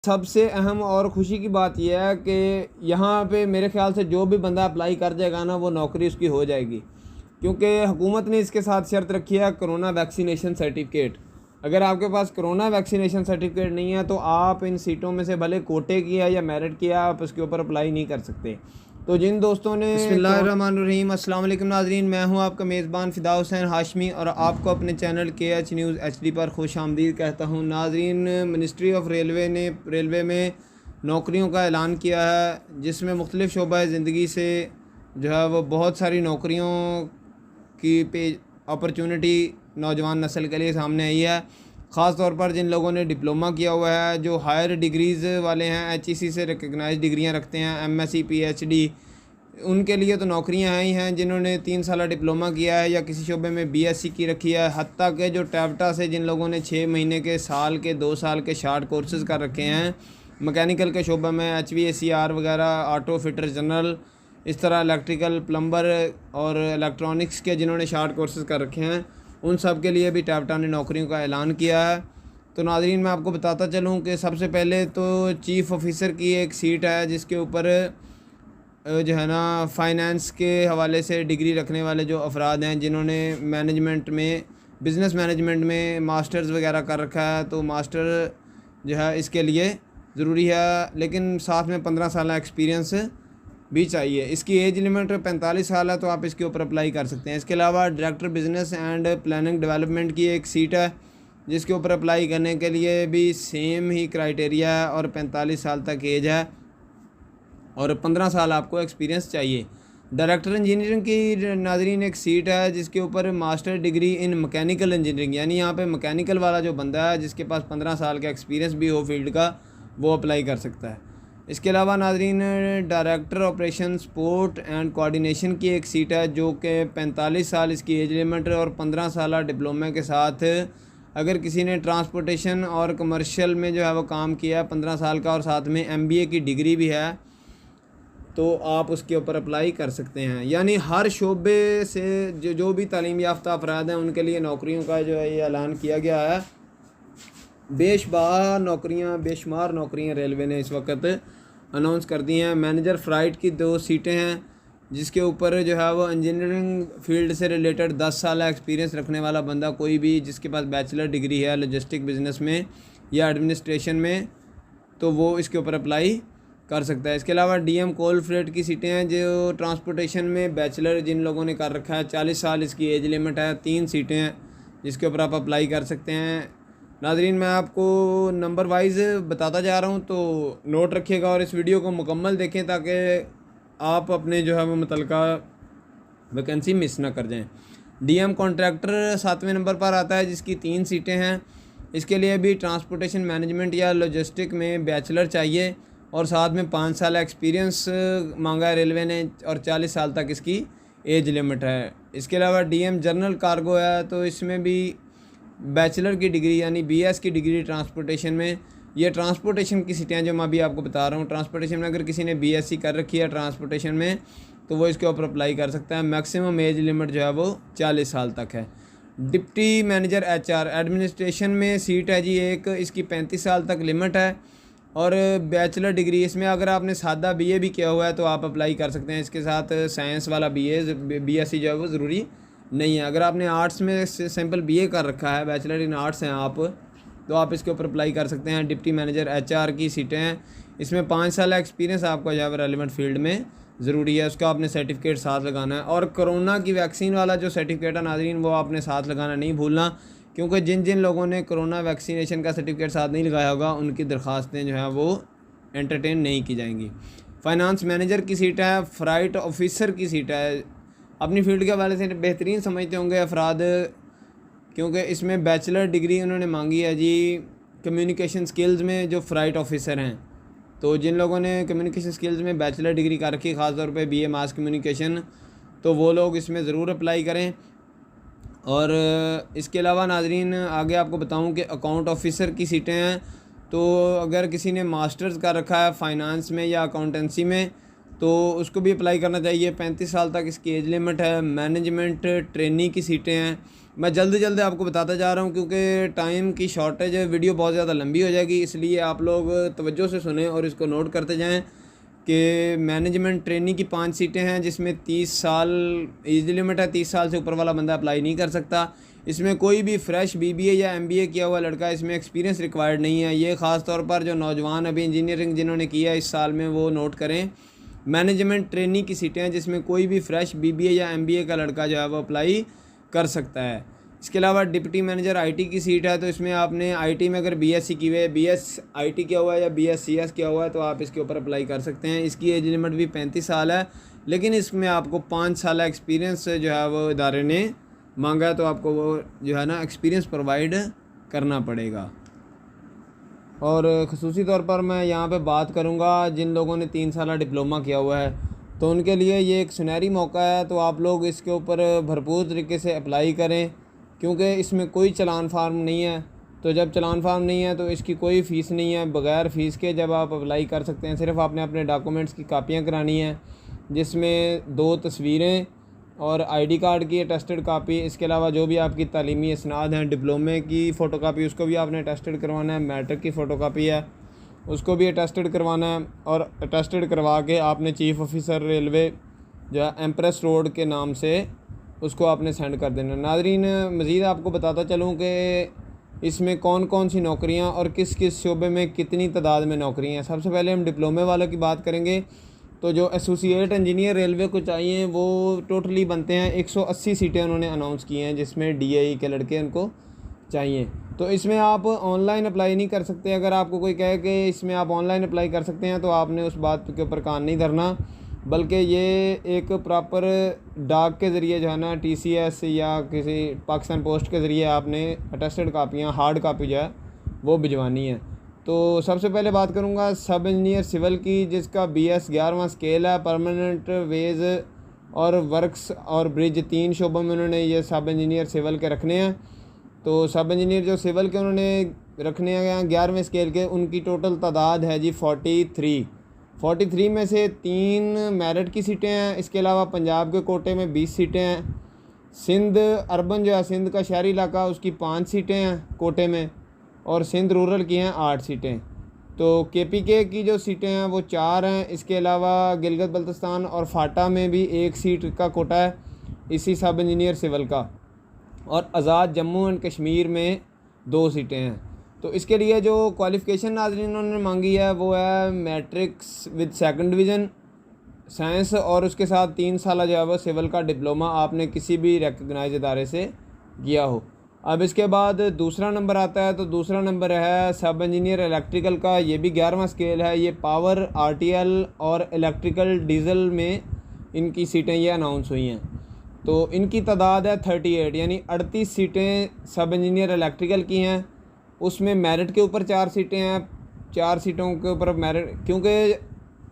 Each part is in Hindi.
सबसे अहम और ख़ुशी की बात यह है कि यहाँ पे मेरे ख़्याल से जो भी बंदा अप्लाई कर जाएगा ना, वो नौकरी उसकी हो जाएगी, क्योंकि हुकूमत ने इसके साथ शर्त रखी है कोरोना वैक्सीनेशन सर्टिफिकेट। अगर आपके पास कोरोना वैक्सीनेशन सर्टिफिकेट नहीं है तो आप इन सीटों में से भले कोटे की है या मेरिट की है, आप उसके ऊपर अप्लाई नहीं कर सकते। तो जिन दोस्तों ने बिस्मिल्लाहिर्रहमानिर्रहीम, अस्सलाम वालेकुम नाज़रीन, मैं हूं आपका मेज़बान फ़िदा हुसैन हाशमी और आपको अपने चैनल KH न्यूज़ HD पर खुश आमदीद कहता हूं। नाज़रीन, मिनिस्ट्री ऑफ रेलवे ने रेलवे में नौकरियों का ऐलान किया है, जिसमें मुख्तलिफ़ शोबा ज़िंदगी से जो है वो बहुत सारी नौकरियों की अपॉर्चुनिटी नौजवान नस्ल के लिए सामने आई है। ख़ास तौर पर जिन लोगों ने डिप्लोमा किया हुआ है, जो हायर डिग्रीज़ वाले हैं, HEC से रिकग्नाइज डिग्रियां रखते हैं, MSc PhD, उनके लिए तो नौकरियां आई हैं। जिन्होंने 3 साल डिप्लोमा किया है या किसी शोबे में BSc की रखी है, हत्ता के जो टैप्टा से जिन लोगों ने 6 महीने के, साल के, 2 साल के शार्ट कोर्सेज़ कर रखे हैं, मैकेनिकल के शोबे में HVACR वगैरह, ऑटो फिटर जनरल, इस तरह इलेक्ट्रिकल, प्लम्बर और इलेक्ट्रॉनिक्स के जिन्होंने शार्ट कोर्सेज़ कर रखे हैं, उन सब के लिए भी टैप्टा ने नौकरियों का ऐलान किया है। तो नाज़रीन, मैं आपको बताता चलूँ कि सबसे पहले तो चीफ़ ऑफिसर की एक सीट है, जिसके ऊपर जो है ना फ़ाइनेंस के हवाले से डिग्री रखने वाले जो अफराद हैं, जिन्होंने मैनेजमेंट में, बिज़नेस मैनेजमेंट में मास्टर्स वगैरह कर रखा है, तो मास्टर जो है इसके लिए ज़रूरी है, लेकिन साथ में 15 साल एक्सपीरियंस भी चाहिए। इसकी एज लिमिट 45 साल है, तो आप इसके ऊपर अप्लाई कर सकते हैं। इसके अलावा director business and planning development की एक सीट है, जिसके ऊपर अप्लाई करने के लिए भी सेम ही क्राइटेरिया है और 45 साल तक एज है और 15 साल आपको एक्सपीरियंस चाहिए। डायरेक्टर इंजीनियरिंग की नाज़रीन एक सीट है, जिसके ऊपर master degree in mechanical engineering, यानी यहाँ पे मैकेनिकल वाला जो बंदा है, जिसके पास 15 साल का एक्सपीरियंस भी हो फील्ड का, वो अप्लाई कर सकता है। इसके अलावा नाज़रीन, director operation support and coordination की एक सीट है, जो कि 45 साल इसकी एज लिमिट और 15 साल डिप्लोमा के साथ अगर किसी ने ट्रांसपोर्टेशन और कमर्शियल में जो है वो काम किया है 15 साल का, और साथ में MBA की डिग्री भी है, तो आप उसके ऊपर अप्लाई कर सकते हैं। यानी हर शोबे से जो भी तालीम याफ्ता अफराद हैं, उनके लिए नौकरियों का जो है ये ऐलान किया गया है। बेशुमार नौकरियां रेलवे ने इस वक्त अनाउंस कर दी हैं। मैनेजर फ़्लाइट की 2 सीटें हैं, जिसके ऊपर जो है वो इंजीनियरिंग फील्ड से रिलेटेड 10 साल एक्सपीरियंस रखने वाला बंदा, कोई भी जिसके पास बैचलर डिग्री है लॉजिस्टिक बिज़नेस में या एडमिनिस्ट्रेशन में, तो वो इसके ऊपर अप्लाई कर सकता है। इसके अलावा DM कोल फ्रेट की सीटें हैं, जो ट्रांसपोर्टेशन में बैचलर जिन लोगों ने कर रखा है, 40 साल इसकी एज लिमिट है, 3 सीटें हैं जिसके ऊपर आप अप्लाई कर सकते हैं। नाज़रीन, मैं आपको नंबर वाइज़ बताता जा रहा हूं, तो नोट रखिएगा और इस वीडियो को मुकम्मल देखें, ताकि आप अपने जो है वो मुतलका वैकेंसी मिस ना कर जाएं। DM कॉन्ट्रैक्टर 7वें नंबर पर आता है, जिसकी 3 सीटें हैं। इसके लिए भी ट्रांसपोर्टेशन मैनेजमेंट या लॉजिस्टिक में बैचलर चाहिए और साथ में 5 साल एक्सपीरियंस मांगा है रेलवे ने, और 40 साल तक इसकी एज लिमिट है। इसके अलावा DM जनरल कार्गो है, तो इसमें भी बैचलर की डिग्री यानी BS की डिग्री ट्रांसपोर्टेशन में। ये ट्रांसपोर्टेशन की सीटें जो मैं अभी आपको बता रहा हूँ, ट्रांसपोर्टेशन में अगर किसी ने BSc कर रखी है ट्रांसपोर्टेशन में, तो वो इसके ऊपर अप्लाई कर सकता है। मैक्सिमम एज लिमिट जो है वो 40 साल तक है। डिप्टी मैनेजर HR एडमिनिस्ट्रेशन में सीट है जी एक, इसकी 35 साल तक लिमिट है और बैचलर डिग्री, इसमें अगर आपने सादा BA भी किया हुआ है तो आप अप्लाई कर सकते हैं। इसके साथ साइंस वाला BSc जो है वो ज़रूरी नहीं है। अगर आपने आर्ट्स में सिंपल BA कर रखा है, बैचलर इन आर्ट्स हैं आप, तो आप इसके ऊपर अप्लाई कर सकते हैं। डिप्टी मैनेजर HR की सीटें हैं, इसमें 5 साल एक्सपीरियंस आपको जो है रेलिवेंट फील्ड में ज़रूरी है, उसका आपने सर्टिफिकेट साथ लगाना है। और कोरोना की वैक्सीन वाला जो सर्टिफिकेट है नाज़रीन, वो आपने साथ लगाना नहीं भूलना, क्योंकि जिन लोगों ने कोरोना वैक्सीनेशन का सर्टिफिकेट साथ नहीं लगाया होगा, उनकी दरख्वास्तें जो हैं वो एंटरटेन नहीं की जाएंगी। फाइनेंस मैनेजर की सीट है। फ्लाइट ऑफिसर की सीट है। अपनी फील्ड के हवाले से बेहतरीन समझते होंगे अफराद, क्योंकि इसमें बैचलर डिग्री उन्होंने मांगी है जी कम्युनिकेशन स्किल्स में, जो फ़्लाइट ऑफिसर हैं। तो जिन लोगों ने कम्युनिकेशन स्किल्स में बैचलर डिग्री कर रखी, ख़ास तौर पे BA मास कम्युनिकेशन, तो वो लोग इसमें ज़रूर अप्लाई करें। और इसके अलावा नाज़रीन, आगे आपको बताऊं कि अकाउंट ऑफिसर की सीटें हैं, तो अगर किसी ने मास्टर्स कर रखा है फाइनेंस में या अकाउंटेंसी में, तो उसको भी अप्लाई करना चाहिए। 35 साल तक इसकी एज लिमिट है। मैनेजमेंट ट्रेनी की सीटें हैं। मैं जल्दी आपको बताता जा रहा हूँ क्योंकि टाइम की शॉर्टेज है, वीडियो बहुत ज़्यादा लंबी हो जाएगी, इसलिए आप लोग तवज्जो से सुने और इसको नोट करते जाएं कि मैनेजमेंट ट्रेनिंग की 5 सीटें हैं जिसमें 30 साल एज लिमिट है, 30 साल से ऊपर वाला बंदा अप्लाई नहीं कर सकता। इसमें कोई भी फ्रेश BBA या MBA किया हुआ लड़का, इसमें एक्सपीरियंस रिक्वायर्ड नहीं है। ये ख़ास तौर पर जो नौजवान अभी इंजीनियरिंग जिन्होंने किया इस साल में वो नोट करें। मैनेजमेंट ट्रेनिंग की सीटें हैं जिसमें कोई भी फ्रेश BBA या MBA का लड़का जो है वो अप्लाई कर सकता है। इसके अलावा डिप्टी मैनेजर IT की सीट है, तो इसमें आपने IT में अगर BSc की हुई है, BS IT किया हुआ है या BS CS किया हुआ है तो आप इसके ऊपर अप्लाई कर सकते हैं। इसकी एज लिमिट भी 35 साल है, लेकिन इसमें आपको 5 साल एक्सपीरियंस जो है वो इदारे ने मांगा है, तो आपको वो जो है ना एक्सपीरियंस प्रोवाइड करना पड़ेगा। और ख़ुसूसी तौर पर मैं यहाँ पे बात करूँगा जिन लोगों ने 3 साल डिप्लोमा किया हुआ है, तो उनके लिए ये एक सुनहरी मौका है। तो आप लोग इसके ऊपर भरपूर तरीके से अप्लाई करें क्योंकि इसमें कोई चालान फार्म नहीं है। तो जब चालान फार्म नहीं है तो इसकी कोई फ़ीस नहीं है, बग़ैर फ़ीस के जब आप अप्लाई कर सकते हैं। सिर्फ आपने अपने डॉक्यूमेंट्स की कापियाँ करानी हैं जिसमें 2 तस्वीरें और ID कार्ड की अटेस्टेड कापी, इसके अलावा जो भी आपकी तालीमी इसनाद हैं, डिप्लोमे की फ़ोटोकापी उसको भी आपने अटेस्टेड करवाना है, मैट्रिक की फ़ोटोकापी है उसको भी अटेस्टेड करवाना है, और अटेस्टेड करवा के आपने चीफ़ ऑफिसर रेलवे जो है एम्प्रेस रोड के नाम से उसको आपने सेंड कर देना। नाज़रीन, मज़ीद आपको बताता चलूँ कि इसमें कौन कौन सी नौकरियां और किस किस शोबे में कितनी तादाद में नौकरियां हैं। सबसे पहले हम डिप्लोमे वालों की बात करेंगे, तो जो एसोसिएट इंजीनियर रेलवे को चाहिए वो टोटली बनते हैं 180 सीटें उन्होंने अनाउंस की हैं, जिसमें DAE के लड़के उनको चाहिए। तो इसमें आप ऑनलाइन अप्लाई नहीं कर सकते। अगर आपको कोई कहे कि इसमें आप ऑनलाइन अप्लाई कर सकते हैं तो आपने उस बात के ऊपर कान नहीं धरना, बल्कि ये एक प्रॉपर डाक के ज़रिए जो है ना TCS या किसी पाकिस्तान पोस्ट के ज़रिए आपने अटेस्टेड कापियाँ हार्ड कापी जो है वो भिजवानी है। तो सबसे पहले बात करूँगा सब इंजीनियर सिविल की, जिसका BS 11वां स्केल है। परमानेंट वेज और वर्क्स और ब्रिज 3 शोबों में उन्होंने ये सब इंजीनियर सिविल के रखने हैं। तो सब इंजीनियर जो सिविल के उन्होंने रखने हैं 11वें स्केल के, उनकी टोटल तादाद है जी 43 में से 3 मेरिट की सीटें हैं। इसके अलावा पंजाब के कोटे में 20 सीटें हैं। सिंध अर्बन जो है सिंध का शहरी इलाका उसकी 5 सीटें हैं कोटे में, और सिंध रूरल की हैं 8 सीटें। तो KPK की जो सीटें हैं वो 4 हैं। इसके अलावा गिलगित बल्तिस्तान और फाटा में भी 1 सीट का कोटा है इसी सब इंजीनियर सिविल का, और आज़ाद जम्मू एंड कश्मीर में 2 सीटें हैं। तो इसके लिए जो क्वालिफ़िकेशन नाज़रीन उन्होंने मांगी है वो है matrix with 2nd division science, और उसके साथ 3 साल जो है वो सिविल का डिप्लोमा आपने किसी भी रिकग्नाइज इदारे से किया हो। अब इसके बाद दूसरा नंबर आता है, तो दूसरा नंबर है सब इंजीनियर इलेक्ट्रिकल का। ये भी 11वां स्केल है। ये पावर RTL और इलेक्ट्रिकल डीजल में इनकी सीटें ये अनाउंस हुई हैं। तो इनकी तादाद है 38, यानी 38 सीटें सब इंजीनियर इलेक्ट्रिकल की हैं। उसमें मेरिट के ऊपर 4 सीटें हैं, 4 सीटों के ऊपर मेरिट। क्योंकि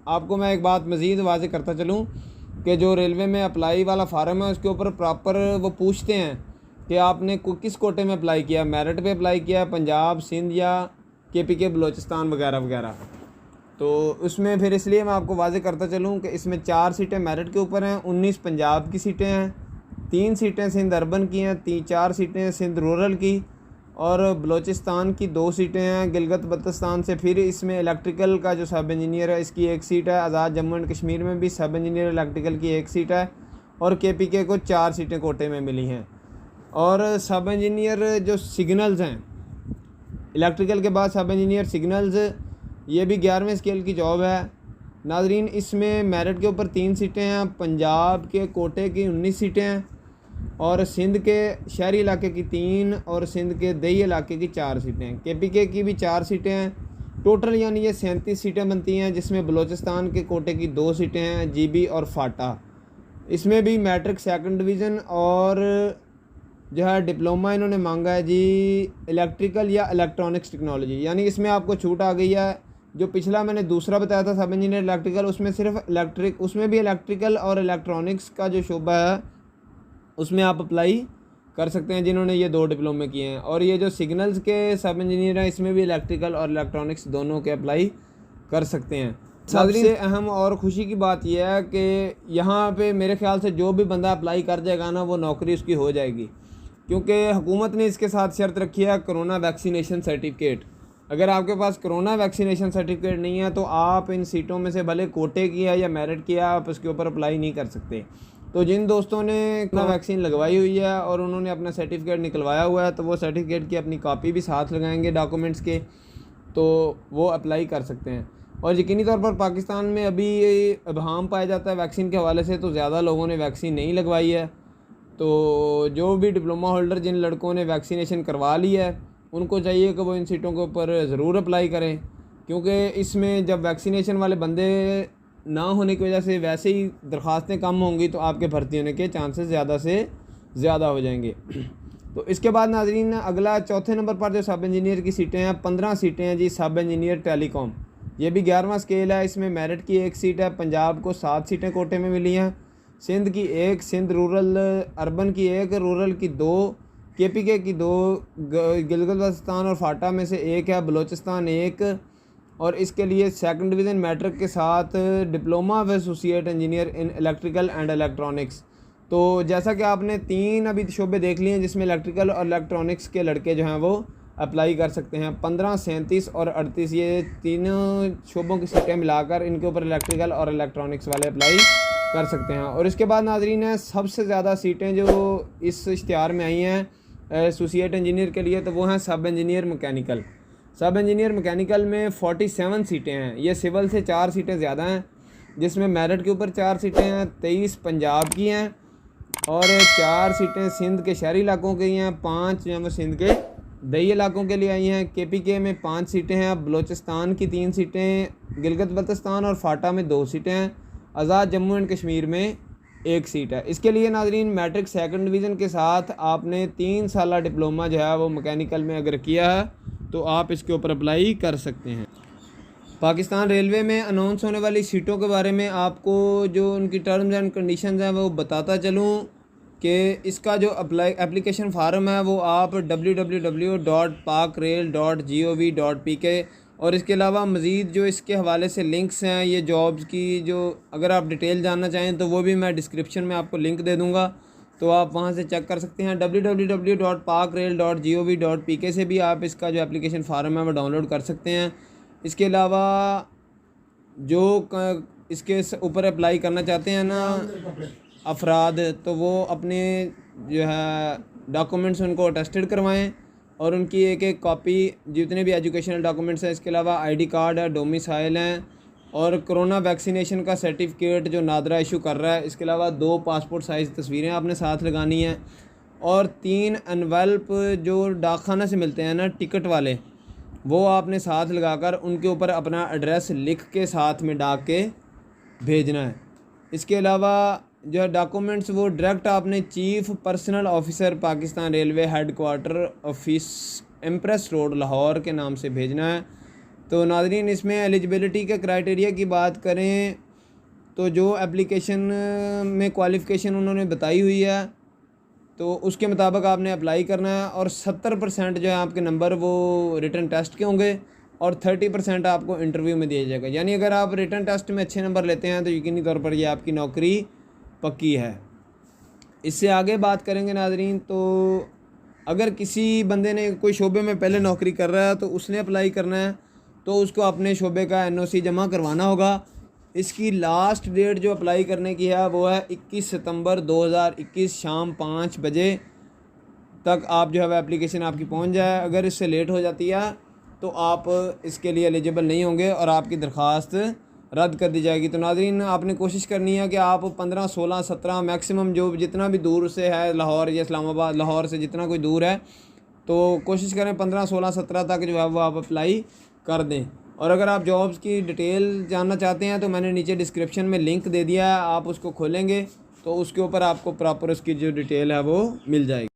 आपको मैं एक बात मज़ीद वाज़ेह करता चलूँ कि जो रेलवे में अप्लाई वाला फार्म है उसके ऊपर प्रॉपर वो पूछते हैं कि आपने किस कोटे में अप्लाई किया, मेरिट पे अप्लाई किया, पंजाब, सिंध या KPK बलोचिस्तान वगैरह वगैरह। तो उसमें फिर इसलिए मैं आपको वाज़ेह करता चलूँ कि इसमें 4 सीटें मेरिट के ऊपर हैं, 19 पंजाब की सीटें हैं, 3 सीटें सिंध अर्बन की हैं, 4 सीटें सिंध रूरल की, और बलोचिस्तान की 2 सीटें हैं। गिलगित बल्तिस्तान से फिर इसमें इलेक्ट्रिकल का जो सब इंजीनियर है इसकी 1 सीट है। आज़ाद जम्मू एंड कश्मीर में भी सब इंजीनियर इलेक्ट्रिकल की 1 सीट है, और KPK को 4 सीटें कोटे में मिली हैं। और सब इंजीनियर जो सिग्नल्स हैं इलेक्ट्रिकल के बाद सब इंजीनियर सिग्नल्स, ये भी 11वें स्केल की जॉब है नाजरीन। इसमें मेरिट के ऊपर 3 सीटें हैं, पंजाब के कोटे की 19 सीटें हैं, और सिंध के शहरी इलाके की 3 और सिंध के दही इलाके की 4 सीटें हैं। KPK की भी 4 सीटें हैं टोटल, यानी ये 37 सीटें बनती हैं, जिसमें बलोचिस्तान के कोटे की 2 सीटें हैं, GB और फाटा। इसमें भी मैट्रिक 2nd डिवीज़न और जो है डिप्लोमा इन्होंने मांगा है जी इलेक्ट्रिकल या इलेक्ट्रॉनिक्स टेक्नोलॉजी, यानी इसमें आपको छूट आ गई है। जो पिछला मैंने दूसरा बताया था सब इंजीनियर इलेक्ट्रिकल, उसमें सिर्फ इलेक्ट्रिक, उसमें भी इलेक्ट्रिकल और इलेक्ट्रॉनिक्स का जो शोबा है उसमें आप अप्लाई कर सकते हैं जिन्होंने ये 2 डिप्लोमे किए हैं। और ये जो सिग्नल्स के सब इंजीनियर हैं इसमें भी इलेक्ट्रिकल और इलेक्ट्रॉनिक्स दोनों के अप्लाई कर सकते हैं। सबसे अहम और ख़ुशी की बात यह है कि यहाँ पे मेरे ख्याल से जो भी बंदा अप्लाई कर जाएगा ना वो नौकरी उसकी हो जाएगी, क्योंकि हुकूमत ने इसके साथ शर्त रखी है कोरोना वैक्सीनेशन सर्टिफिकेट। अगर आपके पास कोरोना वैक्सीनेशन सर्टिफिकेट नहीं है तो आप इन सीटों में से भले कोटे की है या मेरिट की है, आप उसके ऊपर अप्लाई नहीं कर सकते। तो जिन दोस्तों ने कोरोना वैक्सीन लगवाई हुई है और उन्होंने अपना सर्टिफिकेट निकलवाया हुआ है, तो वो सर्टिफिकेट की अपनी कॉपी भी साथ लगाएंगे डॉक्यूमेंट्स के, तो वो अप्लाई कर सकते हैं। और यकीनी तौर पर पाकिस्तान में अभी अबहम पाया जाता है वैक्सीन के हवाले से, तो ज़्यादा लोगों ने वैक्सीन नहीं लगवाई है। तो जो भी डिप्लोमा होल्डर जिन लड़कों ने वैक्सीनेशन करवा ली है उनको चाहिए कि वो इन सीटों के ऊपर ज़रूर अप्लाई करें, क्योंकि इसमें जब वैक्सीनेशन वाले बंदे ना होने की वजह से वैसे ही दरख्वास्तें कम होंगी तो आपके भर्ती होने के चांसेस ज़्यादा से ज़्यादा हो जाएंगे। तो इसके बाद नाज़रीन अगला चौथे नंबर पर जो सब इंजीनियर की सीटें हैं, 15 सीटें हैं जी सब इंजीनियर टेलीकॉम। ये भी 11वां स्केल है। इसमें मेरिट की 1 सीट है। पंजाब को 7 सीटें कोटे में मिली हैं। सिंध की 1, सिंध रूरल अर्बन की 1, रूरल की 2, KPK की 2, गिलगित बल्तिस्तान और फाटा में से 1 है, बलूचिस्तान 1। और इसके लिए 2nd डिवीज़न मैट्रिक के साथ डिप्लोमा व associate engineer in electrical and electronics. तो जैसा कि आपने 3 अभी शोबे देख लिए हैं जिसमें इलेक्ट्रिकल और इलेक्ट्रॉनिक्स के लड़के जो हैं वो अप्लाई कर सकते हैं। 15, 37 और 38 ये तीनों शोबों की सीटें मिलाकर इनके ऊपर इलेक्ट्रिकल और इलेक्ट्रॉनिक्स वाले अप्लाई कर सकते हैं। और इसके बाद नाज़रीन है सबसे ज़्यादा सीटें जो इस इश्तिहार में आई हैं एसोसिएट इंजीनियर के लिए, तो वो हैं सब इंजीनियर मैकेनिकल। सब इंजीनियर मैकेनिकल में 47 सीटें हैं। ये सिविल से 4 सीटें ज़्यादा हैं, जिसमें मेरिट के ऊपर 4 सीटें हैं, 23 पंजाब की हैं और 4 सीटें सिंध के शहरी इलाकों की हैं, 5 जो वो सिंध के दही इलाकों के लिए आई हैं। KPK में 5 सीटें हैं, बलूचिस्तान की 3 सीटें, गिलगित बल्तिस्तान और फाटा में 2 सीटें हैं, आज़ाद जम्मू एंड कश्मीर में 1 सीट है। इसके लिए नाज़रीन मैट्रिक 2nd डिवीज़न के साथ आपने 3 साल डिप्लोमा जो है वो मैकेनिकल में अगर किया है तो आप इसके ऊपर अप्लाई कर सकते हैं। पाकिस्तान रेलवे में अनाउंस होने वाली सीटों के बारे में आपको जो उनकी टर्म्स एंड कंडीशंस हैं वो बताता चलूँ कि इसका जो एप्लीकेशन फार्म है वो आप www.pakrail.gov.pk और इसके अलावा मज़ीद जो इसके हवाले से लिंक्स हैं ये जॉब्स की, जो अगर आप डिटेल जानना चाहें तो वो भी मैं डिस्क्रिप्शन में आपको लिंक दे दूँगा, तो आप वहाँ से चेक कर सकते हैं। www.pakrail.gov.pk से भी आप इसका जो एप्लीकेशन फार्म है वो डाउनलोड कर सकते हैं। इसके अलावा जो इसके ऊपर अप्लाई करना चाहते हैं ना अफराद, तो वो अपने जो है डॉक्यूमेंट्स उनको अटेस्टेड करवाएं और उनकी एक कॉपी, जितने भी एजुकेशनल डॉक्यूमेंट्स हैं, इसके अलावा ID कार्ड है, डोमिसाइल हैं और कोरोना वैक्सीनेशन का सर्टिफिकेट जो नादरा इशू कर रहा है, इसके अलावा 2 पासपोर्ट साइज़ तस्वीरें आपने साथ लगानी हैं और 3 एनवेल्प जो डाकखाना से मिलते हैं ना टिकट वाले, वो आपने साथ लगाकर उनके ऊपर अपना एड्रेस लिख के साथ में डाक के भेजना है। इसके अलावा जो डॉक्यूमेंट्स वो डायरेक्ट आपने chief personal officer Pakistan railway headquarter office empress road Lahore के नाम से भेजना है। तो नाज़रीन इसमें एलिजिबिलिटी के क्राइटेरिया की बात करें तो जो एप्लीकेशन में क्वालिफ़िकेशन उन्होंने बताई हुई है तो उसके मुताबिक आपने अप्लाई करना है और 70% जो है आपके नंबर वो रिटन टेस्ट के होंगे और 30% आपको इंटरव्यू में दिया जाएगा। यानी अगर आप रिटन टेस्ट में अच्छे नंबर लेते हैं तो यकीनी तौर पर ये आपकी नौकरी पक्की है। इससे आगे बात करेंगे नाज़रीन, तो अगर किसी बंदे ने कोई शोबे में पहले नौकरी कर रहा है तो उसने अप्लाई करना है तो उसको अपने शोबे का NOC जमा करवाना होगा। इसकी लास्ट डेट जो अप्लाई करने की है वो है 21 सितंबर 2021 शाम 5 बजे तक आप जो है वह एप्लीकेशन आपकी पहुंच जाए। अगर इससे लेट हो जाती है तो आप इसके लिए एलिजिबल नहीं होंगे और आपकी दरख्वास्त रद्द कर दी जाएगी। तो नाज़रीन आपने कोशिश करनी है कि आप 15, 16, 17 मैक्सिमम जो जितना भी दूर से है लाहौर या इस्लामाबाद, लाहौर से जितना कोई दूर है तो कोशिश करें 15, 16, 17 तक जो है वो आप अप्लाई कर दें। और अगर आप जॉब्स की डिटेल जानना चाहते हैं तो मैंने नीचे डिस्क्रिप्शन में लिंक दे दिया है, आप उसको खोलेंगे तो उसके ऊपर आपको प्रॉपर उसकी जो डिटेल है वो मिल जाएगी।